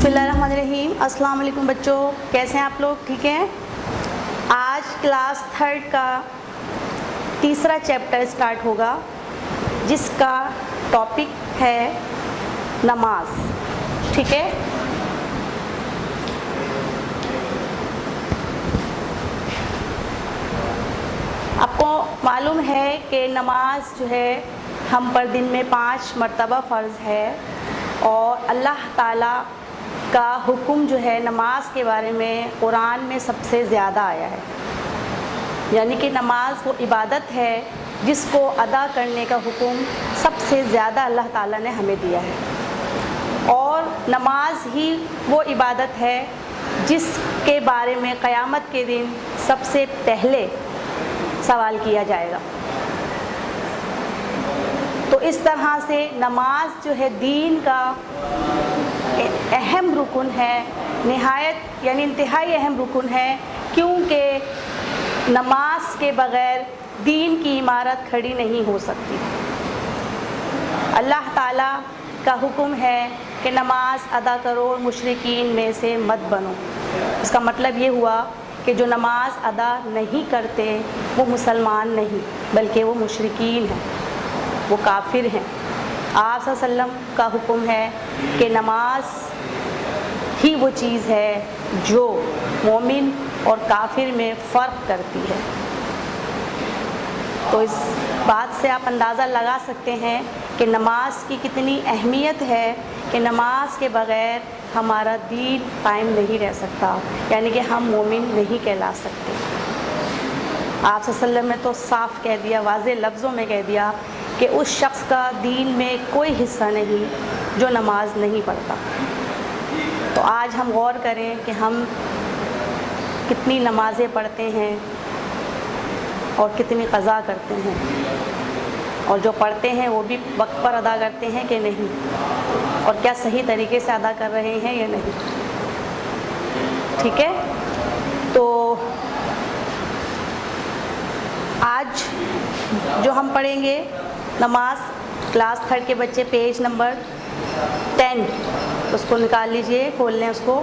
बिस्मिल्लाहिर्रहमानिर्रहीम। अस्सलाम वालेकुम बच्चों, कैसे हैं आप लोग? ठीक हैं। आज क्लास 3 का तीसरा चैप्टर स्टार्ट होगा जिसका टॉपिक है नमाज। ठीक है। आपको मालूम है कि नमाज जो है हम पर दिन में 5 मरतबा फ़र्ज़ है और अल्लाह ताला का हुक्म जो है नमाज के बारे में कुरान में सबसे ज़्यादा आया है। यानी कि नमाज वो इबादत है जिसको अदा करने का हुक्म सबसे ज़्यादा अल्लाह ताला ने हमें दिया है और नमाज ही वो इबादत है जिसके बारे में क़यामत के दिन सबसे पहले सवाल किया जाएगा। तो इस तरह से नमाज जो है दीन का अहम रुकन है, निहायत यानी इंतहाई अहम रुकन है, क्योंकि नमाज के बग़ैर दीन की इमारत खड़ी नहीं हो सकती। अल्लाह ताला का हुक्म है कि नमाज अदा करो और मुशरिकीन में से मत बनो। इसका मतलब ये हुआ कि जो नमाज अदा नहीं करते वो मुसलमान नहीं बल्कि वो मुशरिकीन हैं, वो काफिर हैं। आप सल्लम का हुक्म है कि नमाज ही वो चीज़ है जो मोमिन और काफिर में फ़र्क करती है। तो इस बात से आप अंदाज़ा लगा सकते हैं कि नमाज की कितनी अहमियत है कि नमाज के बग़ैर हमारा दीन कायम नहीं रह सकता, यानी कि हम मोमिन नहीं कहला सकते। आप सल्लम ने तो साफ़ कह दिया, वाज़े लफ्ज़ों में कह दिया कि उस शख्स का दीन में कोई हिस्सा नहीं जो नमाज नहीं पढ़ता। तो आज हम गौर करें कि हम कितनी नमाज़ें पढ़ते हैं और कितनी क़ज़ा करते हैं, और जो पढ़ते हैं वो भी वक्त पर अदा करते हैं कि नहीं, और क्या सही तरीके से अदा कर रहे हैं या नहीं। ठीक है। तो आज जो हम पढ़ेंगे नमाज, क्लास 3 के बच्चे पेज नंबर 10 उसको निकाल लीजिए, खोल लें उसको।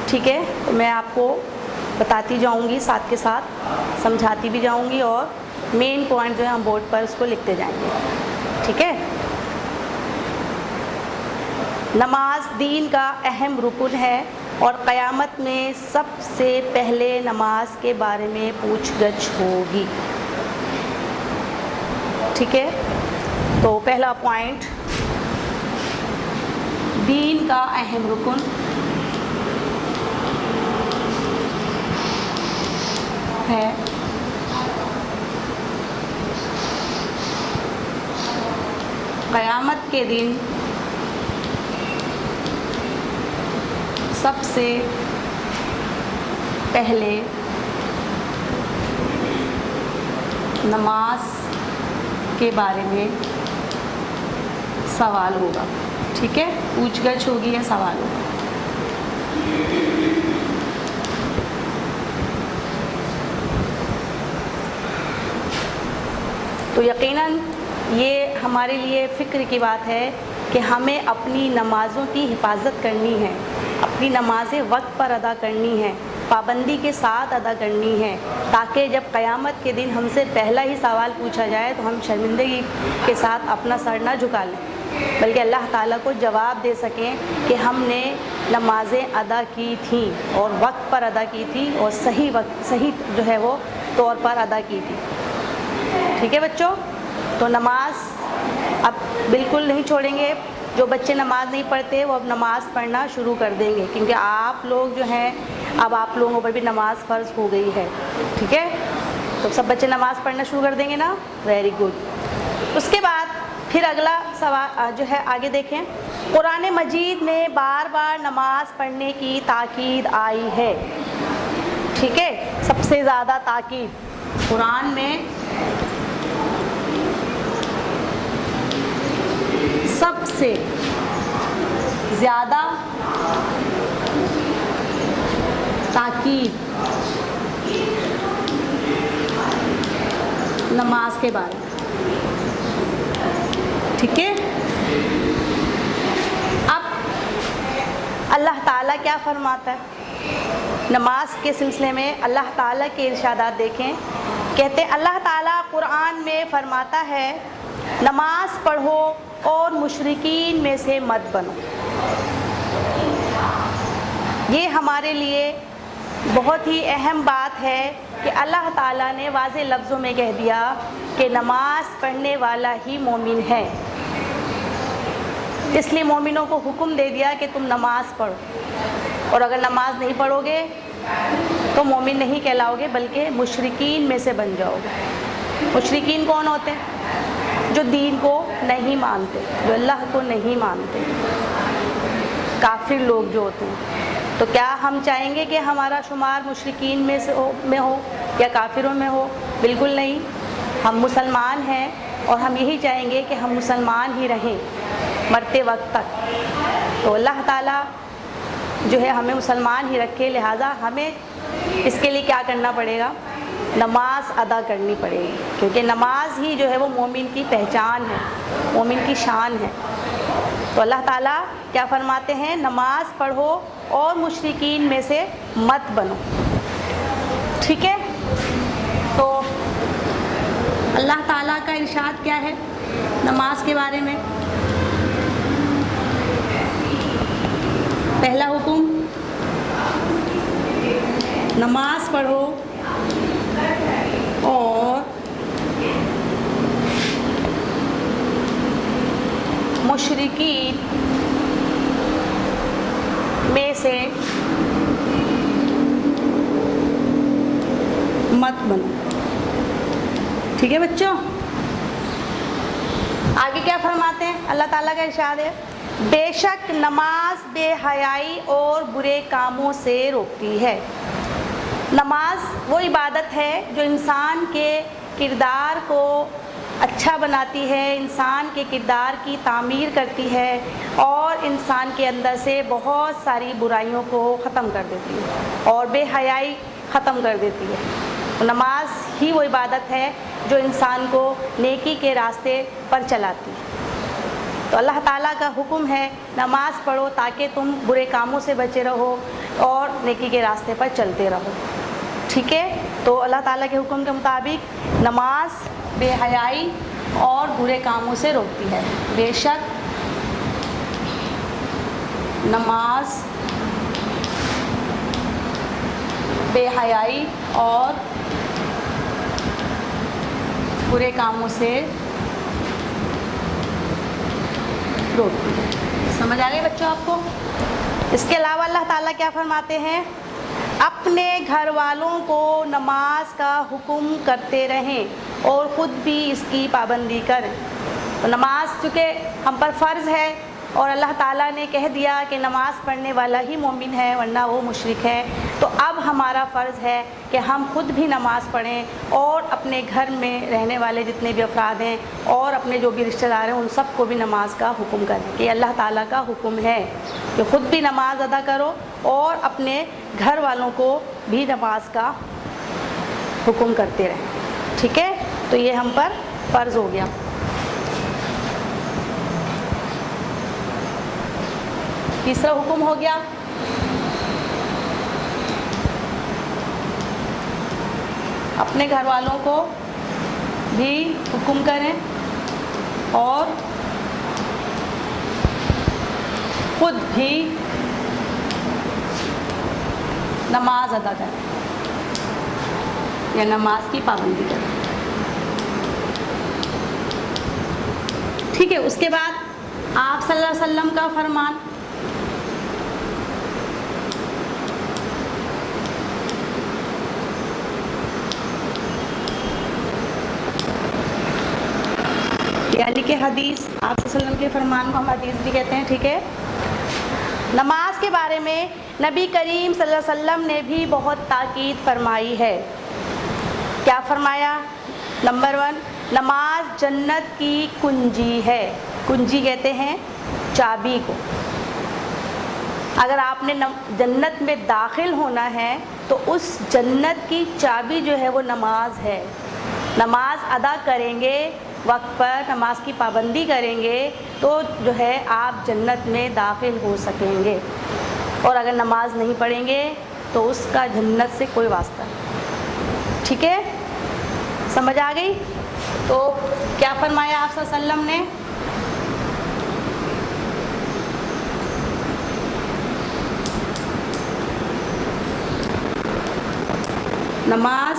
ठीक है। तो मैं आपको बताती जाऊंगी, साथ के साथ समझाती भी जाऊंगी और मेन पॉइंट जो है हम बोर्ड पर उसको लिखते जाएंगे। ठीक है। नमाज दीन का अहम रुकन है और क़यामत में सबसे पहले नमाज के बारे में पूछगछ होगी। ठीक है। तो पहला पॉइंट, दीन का अहम रुकन है क़यामत के दिन सबसे पहले नमाज के बारे में सवाल होगा। ठीक है। पूछगछ होगी या सवाल होगा। तो यकीनन ये हमारे लिए फ़िक्र की बात है कि हमें अपनी नमाज़ों की हिफाजत करनी है, अपनी नमाज़ें वक्त पर अदा करनी है, पाबंदी के साथ अदा करनी है, ताकि जब क़यामत के दिन हमसे पहला ही सवाल पूछा जाए तो हम शर्मिंदगी के साथ अपना सर ना झुका लें, बल्कि अल्लाह ताला को जवाब दे सकें कि हमने नमाज़ें अदा की थी और वक्त पर अदा की थी और सही जो है वो तौर पर अदा की थी। ठीक है बच्चों। तो नमाज अब बिल्कुल नहीं छोड़ेंगे। जो बच्चे नमाज़ नहीं पढ़ते वो अब नमाज़ पढ़ना शुरू कर देंगे, क्योंकि आप लोग जो हैं अब आप लोगों पर भी नमाज़ फ़र्ज़ हो गई है। ठीक है। तो सब बच्चे नमाज़ पढ़ना शुरू कर देंगे ना। Very good. उसके बाद फिर अगला सवाल जो है आगे देखें। कुरान मजीद में बार बार नमाज पढ़ने की ताकीद आई है। ठीक है। सबसे ज़्यादा ताकीद कुरान में सबसे ज़्यादा ताकीद नमाज के बारे में। ठीक है। अब ताला क्या फरमाता है नमाज के सिलसिले में। अल्लाह ताला के इरशादात देखें, कहते हैं अल्लाह ताला कुरान में फरमाता है नमाज पढ़ो और मुशरिकीन में से मत बनो। ये हमारे लिए बहुत ही अहम बात है कि अल्लाह ताला ने वाज़े लफ्ज़ों में कह दिया कि नमाज पढ़ने वाला ही मोमिन है। इसलिए मोमिनों को हुक्म दे दिया कि तुम नमाज पढ़ो, और अगर नमाज नहीं पढ़ोगे तो मोमिन नहीं कहलाओगे बल्कि मुशरिकीन में से बन जाओगे। मुशरिकीन कौन होते हैं? जो दीन को नहीं मानते, जो अल्लाह को नहीं मानते, काफिर लोग जो होते हैं। तो क्या हम चाहेंगे कि हमारा शुमार मुशरिकीन में हो या काफिरों में हो? बिल्कुल नहीं। हम मुसलमान हैं और हम यही चाहेंगे कि हम मुसलमान ही रहें मरते वक्त तक। तो अल्लाह ताला जो है हमें मुसलमान ही रखे, लिहाजा हमें इसके लिए क्या करना पड़ेगा? नमाज अदा करनी पड़ेगी, क्योंकि नमाज ही जो है वो मोमिन की पहचान है, मोमिन की शान है। तो अल्लाह ताला क्या फरमाते हैं? नमाज पढ़ो और मुशरिकीन में से मत बनो। ठीक है, तो अल्लाह ताला का इरशाद क्या है नमाज के बारे में? पहला हुक्म, नमाज पढ़ो और मुशरिकीन में से मत बनो। ठीक है बच्चों, आगे क्या फरमाते हैं? अल्लाह ताला का इरशाद है बेशक नमाज बेहयाई और बुरे कामों से रोकती है। नमाज वो इबादत है जो इंसान के किरदार को अच्छा बनाती है, इंसान के किरदार की तामीर करती है और इंसान के अंदर से बहुत सारी बुराइयों को ख़त्म कर देती है और बेहयाई ख़त्म कर देती है। तो नमाज ही वो इबादत है जो इंसान को नेकी के रास्ते पर चलाती है। तो अल्लाह ताला का हुक्म है नमाज पढ़ो ताकि तुम बुरे कामों से बचे रहो और नेकी के रास्ते पर चलते रहो। ठीक है, तो अल्लाह ताला के हुक्म के मुताबिक नमाज बेहयाई और बुरे कामों से रोकती है। बेशक नमाज बेहयाई और बुरे कामों से रोकती है। समझ आ गई बच्चों आपको? इसके अलावा अल्लाह ताला क्या फरमाते हैं? अपने घर वालों को नमाज का हुक्म करते रहें और ख़ुद भी इसकी पाबंदी करें। तो नमाज चूँकि हम पर फ़र्ज़ है और अल्लाह ताला ने कह दिया कि नमाज़ पढ़ने वाला ही मोमिन है वरना वो मुशरिक है, तो अब हमारा फ़र्ज़ है कि हम खुद भी नमाज़ पढ़ें और अपने घर में रहने वाले जितने भी अफराद हैं और अपने जो भी रिश्तेदार हैं उन सबको भी नमाज का हुक्म करें। कि अल्लाह ताला का हुक्म है कि ख़ुद भी नमाज अदा करो और अपने घर वालों को भी नमाज का हुक्म करते रहें। ठीक है, तो ये हम पर फ़र्ज़ हो गया। तीसरा हुक्म हो गया अपने घर वालों को भी हुक्म करें और खुद भी नमाज अदा करें या नमाज की पाबंदी करें। ठीक है, उसके बाद आप सल्लल्लाहु अलैहि वसल्लम का फरमान, यानी कि हदीस, आप सल्लल्लाहु अलैहि वसल्लम के फरमान को हम हदीस भी कहते हैं। ठीक है, नमाज के बारे में नबी करीम सल्लल्लाहु अलैहि वसल्लम ने भी बहुत ताकीद फरमाई है। क्या फरमाया? नंबर 1, नमाज जन्नत की कुंजी है। कुंजी कहते हैं चाबी को। अगर आपने जन्नत में दाखिल होना है तो उस जन्नत की चाबी जो है वो नमाज है। नमाज अदा करेंगे वक्त पर, नमाज की पाबंदी करेंगे तो जो है आप जन्नत में दाखिल हो सकेंगे। और अगर नमाज नहीं पढ़ेंगे तो उसका जन्नत से कोई वास्ता नहीं। ठीक है, समझ आ गई? तो क्या फरमाया आप सल्लल्लाहु अलैहि वसल्लम ने? नमाज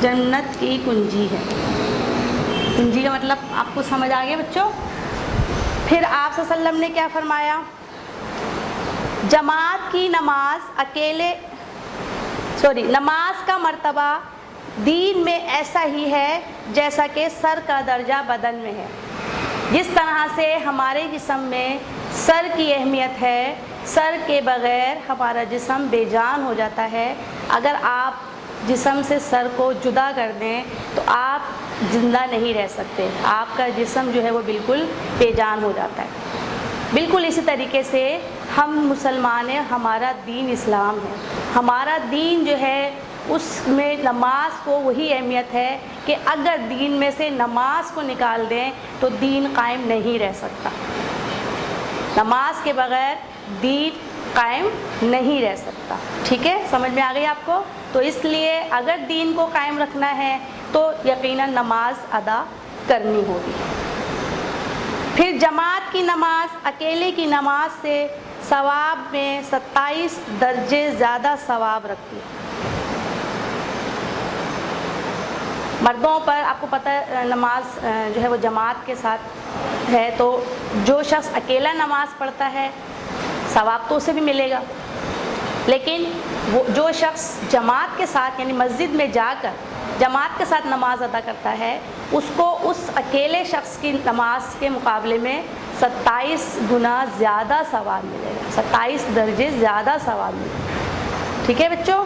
जन्नत की कुंजी है। कुंजी का मतलब आपको समझ आ गया बच्चों? फिर आप सल्लल्लाहु अलैहि वसल्लम ने क्या फरमाया? जमात की नमाज का मर्तबा दीन में ऐसा ही है जैसा कि सर का दर्जा बदन में है। जिस तरह से हमारे जिस्म में सर की अहमियत है, सर के बग़ैर हमारा जिस्म बेजान हो जाता है। अगर आप जिस्म से सर को जुदा कर दें तो आप ज़िंदा नहीं रह सकते, आपका जिस्म जो है वो बिल्कुल बेजान हो जाता है। बिल्कुल इसी तरीके से हम मुसलमान हैं, हमारा दीन इस्लाम है। हमारा दीन जो है उसमें नमाज को वही अहमियत है कि अगर दीन में से नमाज को निकाल दें तो दीन कायम नहीं रह सकता। नमाज के बग़ैर दीन कायम नहीं रह सकता। ठीक है, समझ में आ गई आपको? तो इसलिए अगर दीन को कायम रखना है तो यकीनन नमाज अदा करनी होगी। फिर जमात की नमाज अकेले की नमाज से सवाब में 27 दर्जे ज़्यादा सवाब रखती है। मर्दों पर आपको पता है नमाज जो है वो जमात के साथ है, तो जो शख्स अकेला नमाज पढ़ता है सवाब तो उसे भी मिलेगा, लेकिन वो जो शख्स जमात के साथ यानी मस्जिद में जाकर जमात के साथ नमाज अदा करता है उसको उस अकेले शख्स की नमाज के मुकाबले में 27 गुना ज़्यादा सवाब मिलेगा, 27 दर्जे ज़्यादा सवाब मिलेगा। ठीक है बच्चों?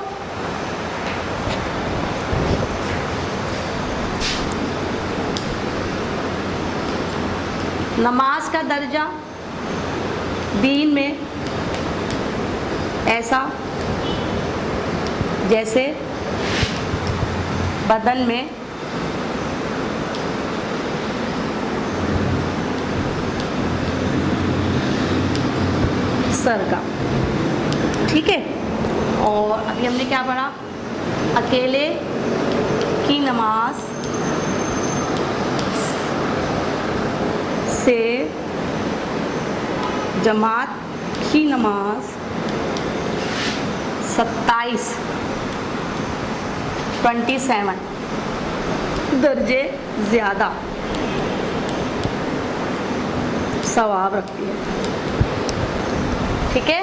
नमाज का दर्जा दीन में ऐसा जैसे बदन में सर का। ठीक है, और अभी हमने क्या पढ़ा? अकेले की नमाज से जमात की नमाज 27 दर्जे ज़्यादा सवाब रखती है। ठीक है,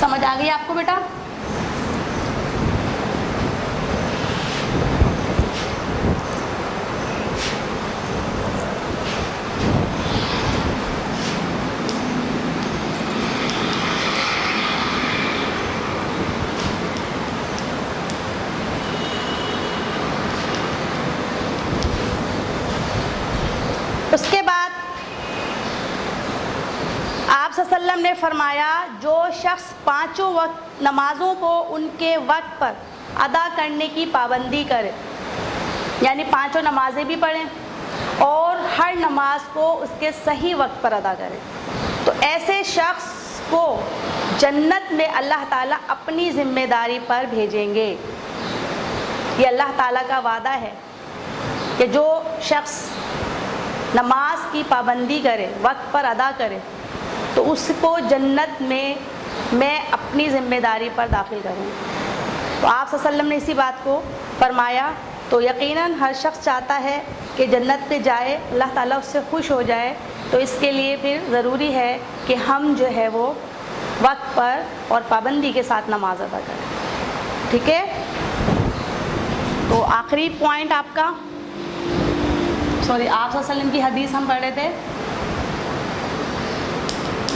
समझ आ गई आपको बेटा? उसके बाद आप सल्लल्लाहु अलैहि वसल्लम ने फरमाया जो शख्स 5 वक्त नमाज़ों को उनके वक्त पर अदा करने की पाबंदी करे, यानी 5 नमाज़ें भी पढ़ें और हर नमाज को उसके सही वक्त पर अदा करें, तो ऐसे शख्स को जन्नत में अल्लाह ताला अपनी ज़िम्मेदारी पर भेजेंगे। ये अल्लाह ताला का वादा है कि जो शख्स नमाज की पाबंदी करे, वक्त पर अदा करे, तो उसको जन्नत में मैं अपनी ज़िम्मेदारी पर दाखिल करूँगी। तो आप सल्लल्लाहु अलैहि वसल्लम ने इसी बात को फरमाया। तो यकीनन हर शख्स चाहता है कि जन्नत पे जाए, अल्लाह ताला उससे खुश हो जाए, तो इसके लिए फिर ज़रूरी है कि हम जो है वो वक्त पर और पाबंदी के साथ नमाज अदा करें। ठीक है, तो आखिरी पॉइंट आपका, आप सल्लल्लाहु अलैहि वसल्लम की हदीस हम पढ़ रहे थे,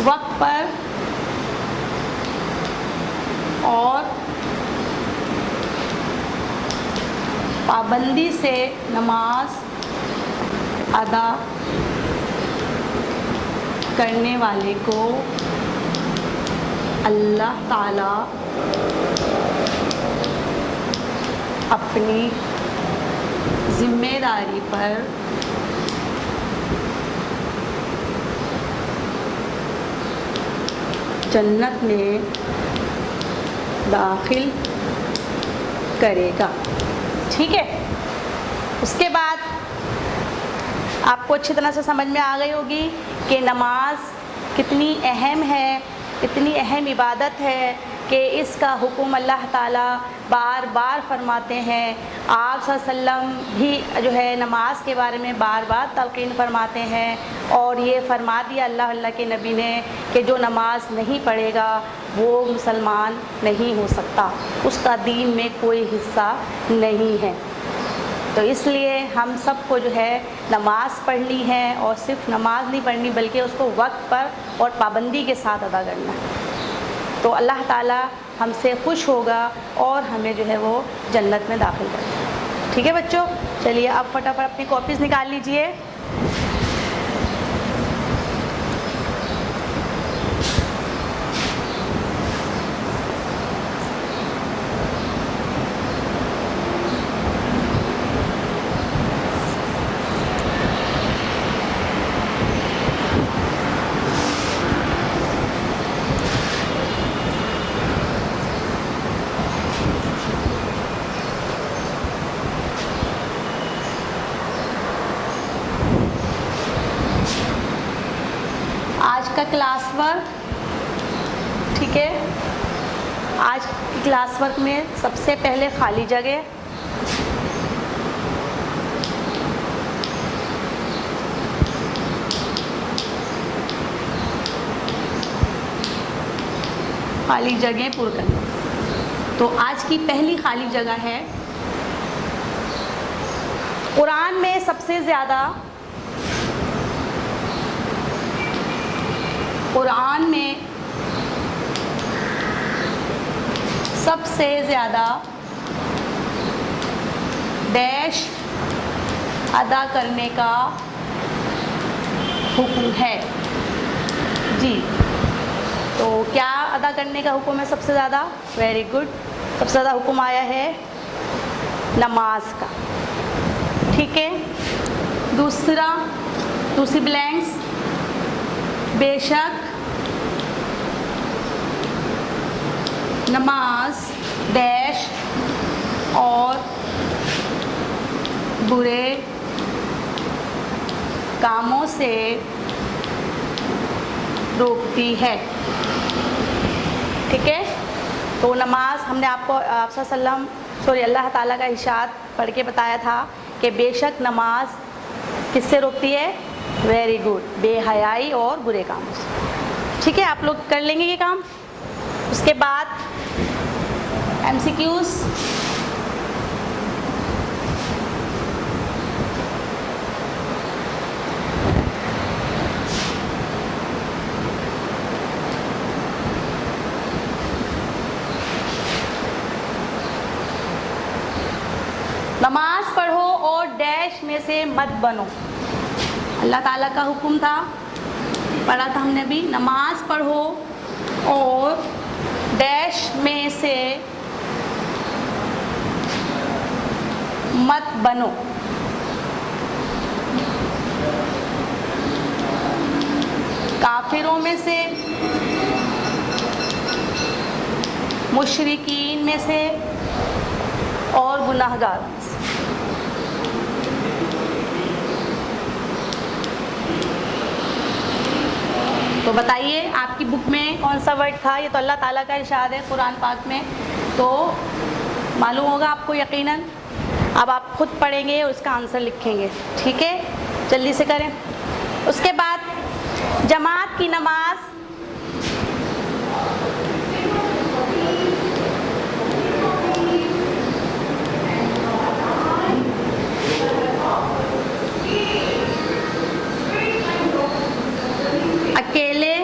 वक्त पर और पाबंदी से नमाज अदा करने वाले को अल्लाह ताला अपनी जिम्मेदारी पर जन्नत में दाखिल करेगा। ठीक है, उसके बाद आपको अच्छी तरह से समझ में आ गई होगी कि नमाज कितनी अहम है, कितनी अहम इबादत है कि इसका हुक्म अल्लाह ताला बार बार फरमाते हैं। आप सल्लम भी जो है नमाज के बारे में बार बार तलक़ीन फरमाते हैं और ये फरमा दिया अल्लाह के नबी ने कि जो नमाज नहीं पढ़ेगा वो मुसलमान नहीं हो सकता, उसका दीन में कोई हिस्सा नहीं है। तो इसलिए हम सबको जो है नमाज़ पढ़नी है और सिर्फ नमाज नहीं पढ़नी बल्कि उसको वक्त पर और पाबंदी के साथ अदा करना है। तो अल्लाह ताला हमसे खुश होगा और हमें जो है वो जन्नत में दाखिल करेगा। ठीक है बच्चों, चलिए अब फटाफट अपनी कॉपीज़ निकाल लीजिए। का क्लास वर्क, ठीक है, आज की क्लास वर्क में सबसे पहले खाली जगह, खाली जगह पूर्ण करनी। तो आज की पहली खाली जगह है, कुरान में सबसे ज़्यादा डैश अदा करने का हुक्म है जी। तो क्या अदा करने का हुक्म है सबसे ज़्यादा? वेरी गुड, सबसे ज़्यादा हुक्म आया है नमाज का। ठीक है, दूसरी ब्लैंक्स, बेशक नमाज डैश और बुरे कामों से रोकती है। ठीक है, तो नमाज हमने आपको अल्लाह ताला का इरशाद पढ़ के बताया था कि बेशक नमाज किससे रोकती है? वेरी गुड, बेहयाई और बुरे कामों से। ठीक है, आप लोग कर लेंगे ये काम। उसके बाद MCQs, नमाज पढ़ो और डैश में से मत बनो। अल्लाह ताला का हुक्म था, पढ़ा था हमने भी, नमाज पढ़ो और डैश में से मत बनो। काफिरों में से, मुशरिकीन में से और गुनाहगारों में से। तो बताइए आपकी बुक में कौन सा वर्ड था? ये तो अल्लाह ताला का इरशाद है कुरान पाक में, तो मालूम होगा आपको यकीनन। अब आप खुद पढ़ेंगे और उसका आंसर लिखेंगे। ठीक है, जल्दी से करें। उसके बाद जमात की नमाज, अकेले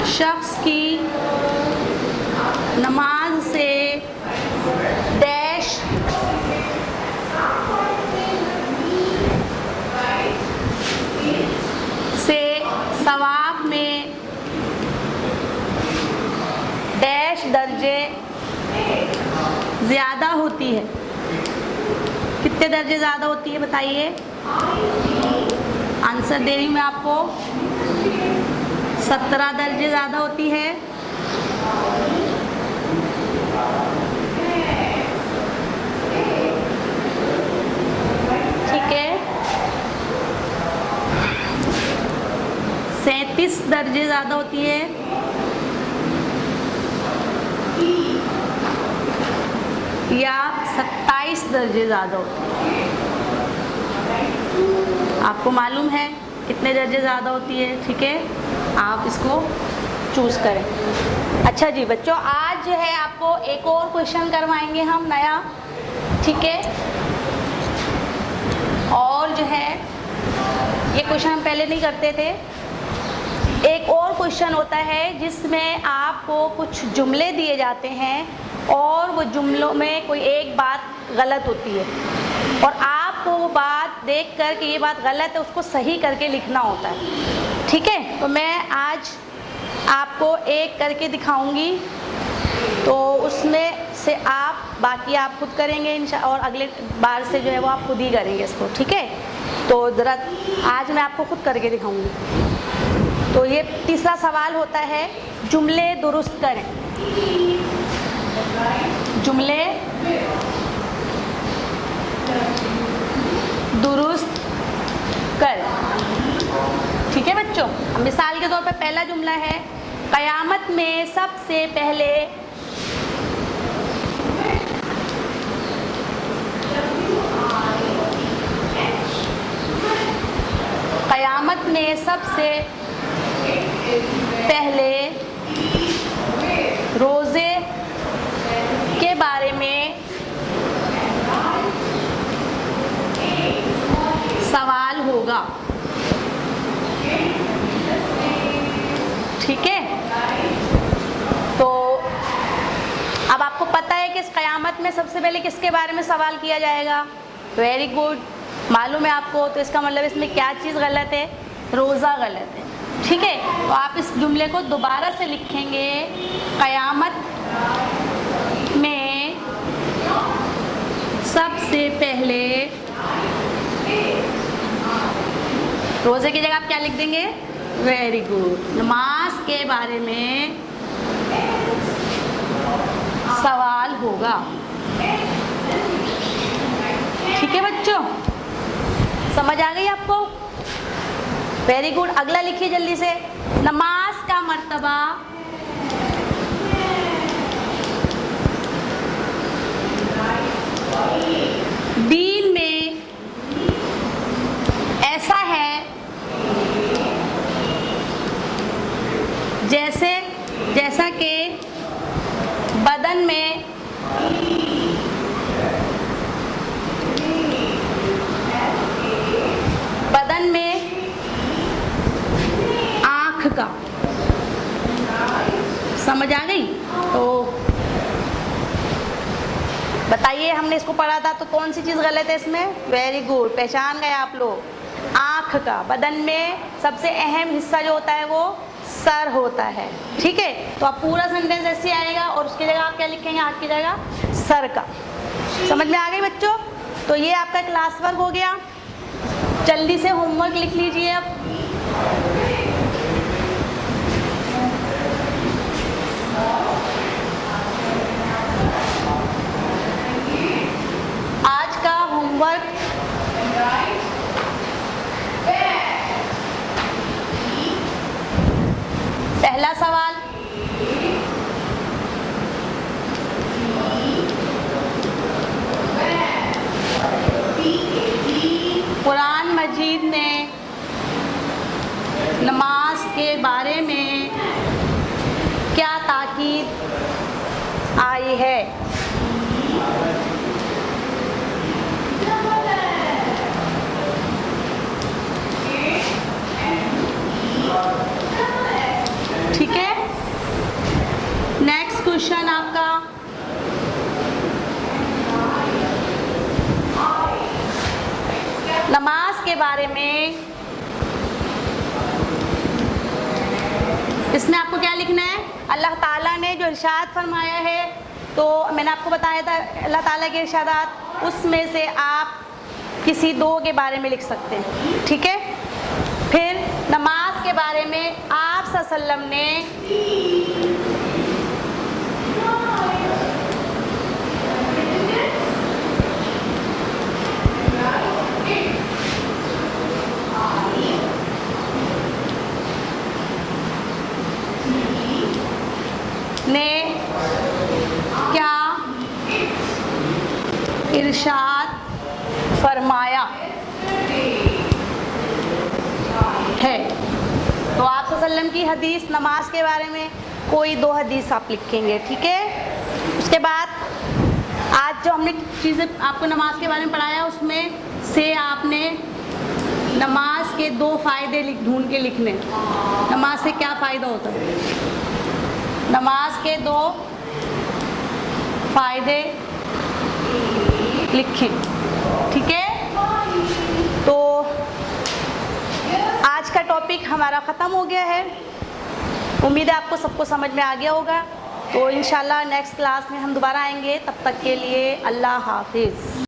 शख्स की नमाज से डैश से सवाब में डैश दर्जे ज़्यादा होती है। कितने दर्जे ज़्यादा होती है बताइए? आंसर दे रही हूँ मैं आपको, 17 दर्जे ज़्यादा होती है। ठीक है, 37 दर्जे ज़्यादा होती है। या 27 दर्जे ज़्यादा होती है। आपको मालूम है कितने दर्जे ज़्यादा होती है? ठीक है, आप इसको चूज़ करें। अच्छा जी बच्चों, आज जो है आपको एक और क्वेश्चन करवाएंगे हम नया। ठीक है, और जो है ये क्वेश्चन हम पहले नहीं करते थे। एक और क्वेश्चन होता है जिसमें आपको कुछ जुमले दिए जाते हैं और वो जुमलों में कोई एक बात गलत होती है और आपको वो बात देख कर कि ये बात गलत है उसको सही करके लिखना होता है। ठीक है, तो मैं आज आपको एक करके दिखाऊंगी, तो उसमें से आप बाकी आप खुद करेंगे और अगले बार से जो है वो आप खुद ही करेंगे इसको। ठीक है, तो ज़रा आज मैं आपको खुद करके दिखाऊंगी। तो ये तीसरा सवाल होता है, जुमले दुरुस्त करें। जुमले दुरुस्त कर। ठीक है बच्चों, मिसाल के तौर पर पहला जुमला है, कयामत में सबसे पहले कयामत में सबसे पहले रोज़े के बारे में सवाल होगा। ठीक है, तो अब आपको पता है कि इस क़यामत में सबसे पहले किसके बारे में सवाल किया जाएगा? वेरी गुड, मालूम है आपको। तो इसका मतलब इसमें क्या चीज़ गलत है? रोज़ा गलत है। ठीक है, तो आप इस जुमले को दोबारा से लिखेंगे, क़यामत में सबसे पहले, रोज़े की जगह आप क्या लिख देंगे? वेरी गुड, नमाज के बारे में सवाल होगा। ठीक है बच्चों, समझ आ गई आपको? वेरी गुड, अगला लिखिए जल्दी से, नमाज का मर्तबा दीन में ऐसा है जैसा कि बदन में आँख का। समझ आ गई? तो बताइए, हमने इसको पढ़ा था तो कौन सी चीज़ गलत है इसमें? वेरी गुड, पहचान गए आप लोग। आँख का, बदन में सबसे अहम हिस्सा जो होता है वो सर होता है। ठीक है, तो आप पूरा सेंटेंस ऐसे आएगा और उसकी जगह आप क्या लिखेंगे? आँख की जगह सर का। समझ में आ गई बच्चों? तो ये आपका क्लास वर्क हो गया। जल्दी से होमवर्क लिख लीजिए अब। आज का होमवर्क पहला सवाल, कुरान मजीद में नमाज के बारे में क्या ताकीद आई है? ठीक है, नेक्स्ट क्वेश्चन आपका, नमाज के बारे में, इसमें आपको क्या लिखना है? अल्लाह ताला ने जो इरशाद फरमाया है, तो मैंने आपको बताया था अल्लाह ताला के इरशादात, उसमें से आप किसी 2 के बारे में लिख सकते हैं, ठीक है। फिर नमाज के बारे में आप सल्लल्लाहु अलैहि वसल्लम ने क्या इरशाद फरमाया है। तो आप सल्लल्लाहु अलैहि वसल्लम की हदीस नमाज के बारे में कोई 2 हदीस आप लिखेंगे, ठीक है। उसके बाद आज जो हमने चीज़ें आपको नमाज के बारे में पढ़ाया उसमें से आपने नमाज के 2 फ़ायदे ढूंढ के लिखने। नमाज से क्या फ़ायदा होता है, नमाज के 2 फ़ायदे लिखें, ठीक है। तो आज का टॉपिक हमारा ख़त्म हो गया है। उम्मीद है आपको सबको समझ में आ गया होगा। तो इंशाल्लाह नेक्स्ट क्लास में हम दोबारा आएंगे। तब तक के लिए अल्लाह हाफिज़।